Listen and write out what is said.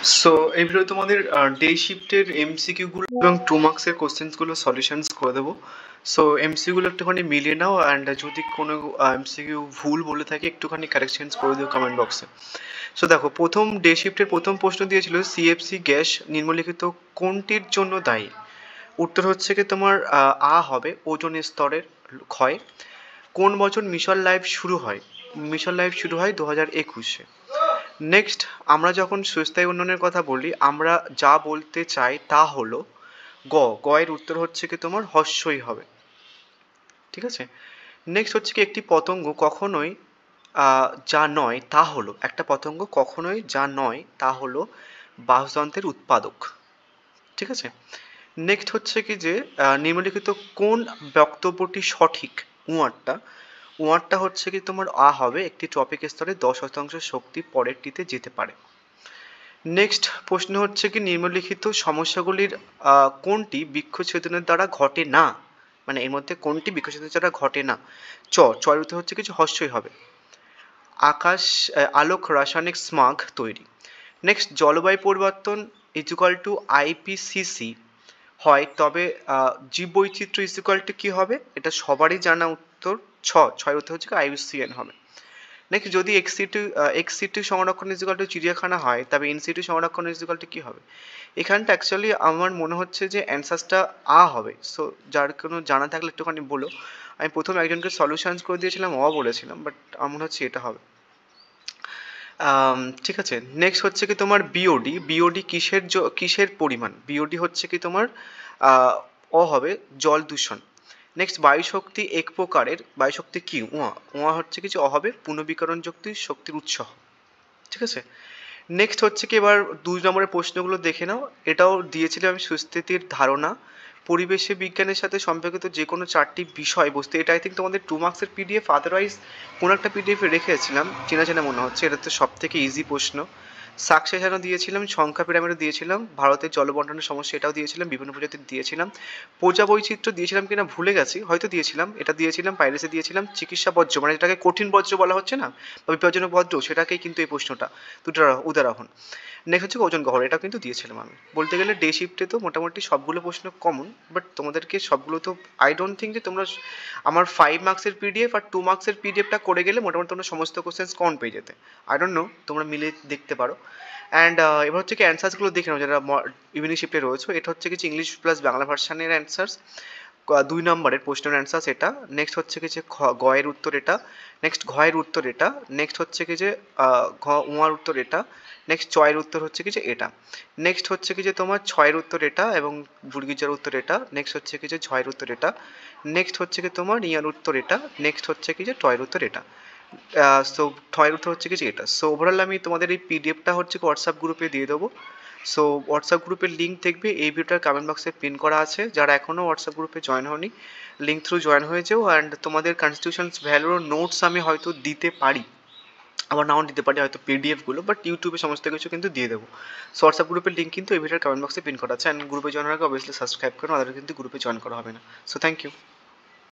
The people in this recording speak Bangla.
সো এই ভিডিও তোমাদের ডে শিফটের এমসিকিউ গুলো এবং 2 মার্কসের কোশ্চেন্স গুলো সলিউশনস করে দেবো। সো এমসিকিউ গুলো একটুখানি মিলিয়ে নাও, অ্যান্ড যদি কোনো এমসিকিউ ভুল বলে থাকে একটুখানি কারেকশনস করে দিও কমেন্ট বক্সে। সো দেখো, প্রথম ডে শিফটের প্রথম প্রশ্ন দিয়েছিল সিএফসি গ্যাস নিম্নলিখিত কোনটির জন্য দায়ী। উত্তর হচ্ছে কি তোমার আ হবে ওজোন স্তরের ক্ষয়। কোন বছর মিশন লাইফ শুরু হয়? মিশন লাইফ শুরু হয় 2021-এ। নেক্সট, আমরা যখন সুস্থায়ী উন্নয়নের কথা বলি আমরা যা বলতে চাই তা হলো গ এর উত্তর হচ্ছে কি তোমার হস্যই হবে। ঠিক আছে। নেক্সট হচ্ছে কি একটি পতঙ্গ কখনোই যা নয় তা হলো, একটা পতঙ্গ কখনোই যা নয় তা হলো বাস্তুতন্ত্রের উৎপাদক। ঠিক আছে। নেক্সট হচ্ছে কি যে নিম্নলিখিত কোন বক্তব্যটি সঠিক। উয়ারটা হচ্ছে কি তোমার হবে একটি ট্রপিক স্তরে 10% শক্তি পরেরটিতে যেতে পারে। নেক্সট প্রশ্ন হচ্ছে কি নিম্নলিখিত সমস্যাগুলির কোনটি বৃক্ষছেদনের দ্বারা ঘটে না, মানে এর মধ্যে কোনটি বৃক্ষছেদনের দ্বারা ঘটে না। চয়ের উত্তর হচ্ছে কিছু হস্যই হবে। আলোক রাসায়নিক স্মাগ তৈরি। নেক্সট, জলবায়ু পরিবর্তন ইকুয়াল টু আইপিসিসি হয় তবে জীববৈচিত্র্য ইকুয়াল টু কী হবে? এটা সবারই জানা উত্তর। ছয়ের উত্তর হচ্ছে আইউসিএন হবে। নেক্সট, যদি এক্স সিটি সংরক্ষণ ইকুয়াল টু চিড়িয়াখানা হয় তবে ইনসিটি সংরক্ষণ ইকুয়াল টু কী হবে? এখানটা অ্যাকচুয়ালি আমার মনে হচ্ছে যে অ্যান্সারটা হবে। সো যার কোনো জানা থাকলে একটুখানি বলো। আমি প্রথম একজনকে সলিউশনস করে দিয়েছিলাম, বলেছিলাম, বাট আমার মনে হচ্ছে এটা হবে। ঠিক আছে। নেক্সট হচ্ছে কি তোমার বিওডি কিসের পরিমাণ? বিওডি হচ্ছে কি তোমার হবে জল দূষণ। নেক্সট, বায়ুশক্তি এক প্রকারের, বায়ুশক্তি কি? হচ্ছে কিছু হবে পুনর্বিকরণ শক্তির উৎস। ঠিক আছে। নেক্সট হচ্ছে কি এবার 2 নম্বরের প্রশ্নগুলো দেখে নাও। এটাও দিয়েছিলাম আমি, সুস্থিতির ধারণা পরিবেশে বিজ্ঞানের সাথে সম্পর্কিত যে কোনো 4টি বিষয়বস্তু। এটা আই থিঙ্ক তোমাদের 2 মার্কসের পিডিএফ, আদারওয়াইজ কোনো একটা পিডিএফে রেখেছিলাম, চেনা চেনা মনে হচ্ছে। এটা তো সব থেকে ইজি প্রশ্ন। সাকসেশনও দিয়েছিলাম, সংখ্যা পিরামিডও দিয়েছিলাম, ভারতের জলবন্টনের সমস্যা এটাও দিয়েছিলাম, বিভিন্ন প্রজাতির দিয়েছিলাম, প্রজা বৈচিত্র্য দিয়েছিলাম কিনা ভুলে গেছি, হয়তো দিয়েছিলাম, এটা দিয়েছিলাম, পাইরেসি দিয়েছিলাম, চিকিৎসা বর্জ্য মানে যেটাকে কঠিন বর্জ্য বলা হচ্ছে না বা বিপজ্জনক বর্জ্য, সেটাকেই কিন্তু এই প্রশ্নটা দুটো উদাহরণ। নেক্সট হচ্ছে ওজন গহ্বর, এটাও কিন্তু দিয়েছিলাম আমি। বলতে গেলে ডে শিফটে তো মোটামুটি সবগুলো প্রশ্ন কমন, বাট তোমাদেরকে সবগুলো তো আই ডোন্ট থিঙ্ক যে তোমরা আমার 5 মার্কসের পিডিএফ আর 2 মার্কসের পিডিএফটা করে গেলে মোটামুটি তোমরা সমস্ত কোশ্চেন্স কমন পেয়ে যেতে। আই ডোন্ট নো, তোমরা মিলে দেখতে পারো। অ্যান্ড এবার হচ্ছে কি অ্যান্সার্সগুলো দেখে নাও যারা ইভিনিং শিফটে রয়েছে। এটা হচ্ছে কিছু ইংলিশ প্লাস বাংলা ভার্সানের অ্যান্সার্স। 2 নম্বরের প্রশ্নের অ্যান্সার্স এটা। নেক্সট হচ্ছে কি যে গ এর উত্তর এটা। নেক্সট ঘ এর উত্তর এটা। নেক্সট হচ্ছে কি যে উঁয়ার উত্তর এটা। নেক্সট চয়ের উত্তর হচ্ছে কি যে এটা। নেক্সট হচ্ছে কি যে তোমার ছয়ের উত্তর এটা এবং বুর্গিজার উত্তর এটা। নেক্সট হচ্ছে কি যে ছয়ের উত্তর এটা। নেক্সট হচ্ছে কি তোমার ইয়ার উত্তর এটা। নেক্সট হচ্ছে কি যে টয়ের উত্তর এটা। সো টয়ের উত্তর হচ্ছে কি যে এটা। সো ওভারঅল আমি তোমাদের এই পিডিএফটা হচ্ছে হোয়াটসঅ্যাপ গ্রুপে দিয়ে দেবো। সো হোয়াটসঅ্যাপ গ্রুপের লিঙ্ক দেখবে এই ভিডিওটার কমেন্ট বক্সে পিন করা আছে। যারা এখনও হোয়াটসঅ্যাপ গ্রুপে জয়েন হয়নি, লিঙ্ক থ্রু জয়েন হয়ে যাও। অ্যান্ড তোমাদের কনস্টিটিউশনস ভ্যালুর নোটস আমি হয়তো দিতে পারি, আবার নাও দিতে পারি হয়তো পিডিএফগুলো, বাট ইউটিউবে সমস্ত কিছু কিন্তু দিয়ে দেবো। সো হোয়াটসঅ্যাপ গ্রুপের লিঙ্ক কিন্তু এই ভিডিওর কমেন্ট বক্সে পিন করা আছে। অ্যান্ড গ্রুপে জয়েন হওয়ার আগে অবভিয়াসলি সাবস্ক্রাইব করুন, ওদের কিন্তু গ্রুপে জয়েন করা হবে না। So thank you.